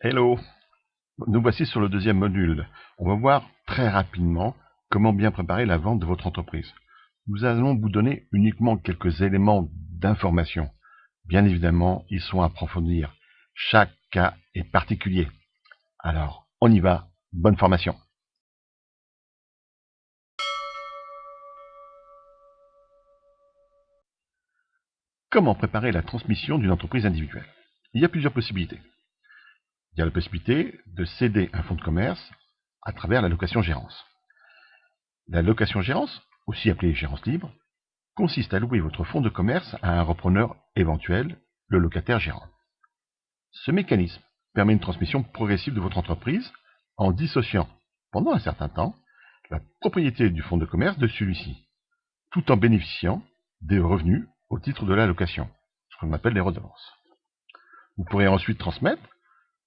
Hello, nous voici sur le deuxième module. On va voir très rapidement comment bien préparer la vente de votre entreprise. Nous allons vous donner uniquement quelques éléments d'information. Bien évidemment, ils sont à approfondir. Chaque cas est particulier. Alors, on y va. Bonne formation. Comment préparer la transmission d'une entreprise individuelle? Il y a plusieurs possibilités. Il y a la possibilité de céder un fonds de commerce à travers la location-gérance. La location-gérance, aussi appelée gérance libre, consiste à louer votre fonds de commerce à un repreneur éventuel, le locataire-gérant. Ce mécanisme permet une transmission progressive de votre entreprise en dissociant, pendant un certain temps, la propriété du fonds de commerce de celui-ci, tout en bénéficiant des revenus au titre de la location, ce qu'on appelle les redevances. Vous pourrez ensuite transmettre,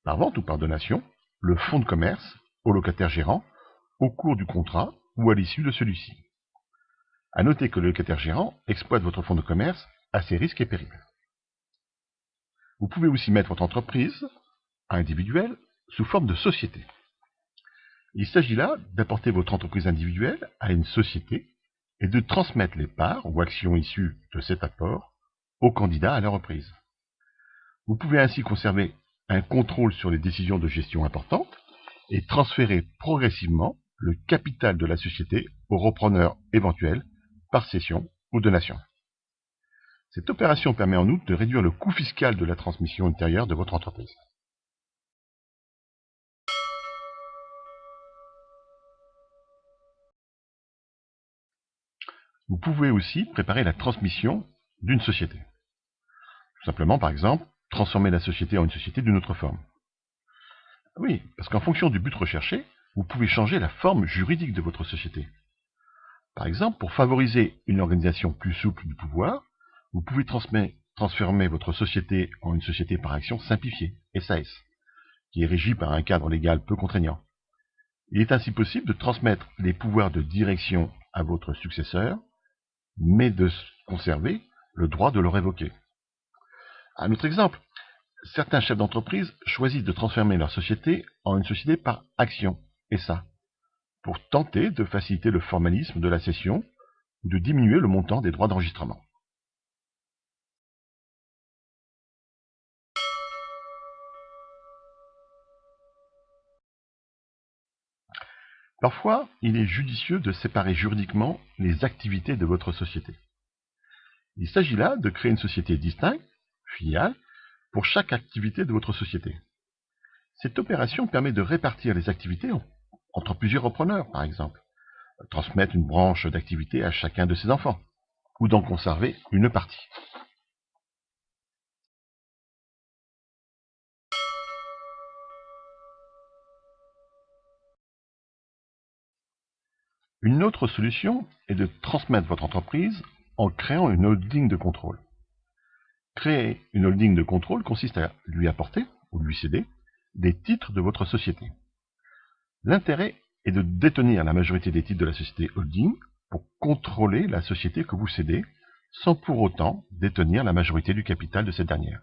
par vente ou par donation, le fonds de commerce au locataire-gérant au cours du contrat ou à l'issue de celui-ci. À noter que le locataire-gérant exploite votre fonds de commerce à ses risques et périls. Vous pouvez aussi mettre votre entreprise individuelle sous forme de société. Il s'agit là d'apporter votre entreprise individuelle à une société et de transmettre les parts ou actions issues de cet apport aux candidats à la reprise. Vous pouvez ainsi conserver un contrôle sur les décisions de gestion importantes et transférer progressivement le capital de la société au repreneur éventuel par cession ou donation. Cette opération permet en outre de réduire le coût fiscal de la transmission ultérieure de votre entreprise. Vous pouvez aussi préparer la transmission d'une société. Tout simplement, par exemple, transformer la société en une société d'une autre forme. Oui, parce qu'en fonction du but recherché, vous pouvez changer la forme juridique de votre société. Par exemple, pour favoriser une organisation plus souple du pouvoir, vous pouvez transformer votre société en une société par action simplifiée, SAS, qui est régie par un cadre légal peu contraignant. Il est ainsi possible de transmettre les pouvoirs de direction à votre successeur, mais de conserver le droit de le révoquer. Un autre exemple, certains chefs d'entreprise choisissent de transformer leur société en une société par action, SA, pour tenter de faciliter le formalisme de la cession ou de diminuer le montant des droits d'enregistrement. Parfois, il est judicieux de séparer juridiquement les activités de votre société. Il s'agit là de créer une société distincte, filiale, pour chaque activité de votre société. Cette opération permet de répartir les activités entre plusieurs repreneurs, par exemple, transmettre une branche d'activité à chacun de ses enfants, ou d'en conserver une partie. Une autre solution est de transmettre votre entreprise en créant une holding de contrôle. Créer une holding de contrôle consiste à lui apporter, ou lui céder, des titres de votre société. L'intérêt est de détenir la majorité des titres de la société holding pour contrôler la société que vous cédez, sans pour autant détenir la majorité du capital de cette dernière,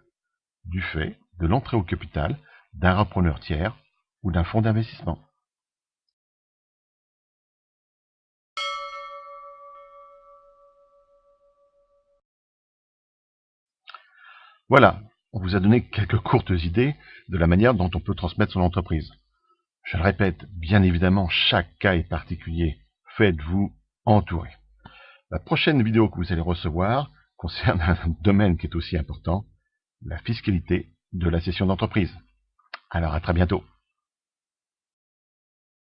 du fait de l'entrée au capital d'un repreneur tiers ou d'un fonds d'investissement. Voilà, on vous a donné quelques courtes idées de la manière dont on peut transmettre son entreprise. Je le répète, bien évidemment, chaque cas est particulier. Faites-vous entourer. La prochaine vidéo que vous allez recevoir concerne un domaine qui est aussi important, la fiscalité de la cession d'entreprise. Alors à très bientôt.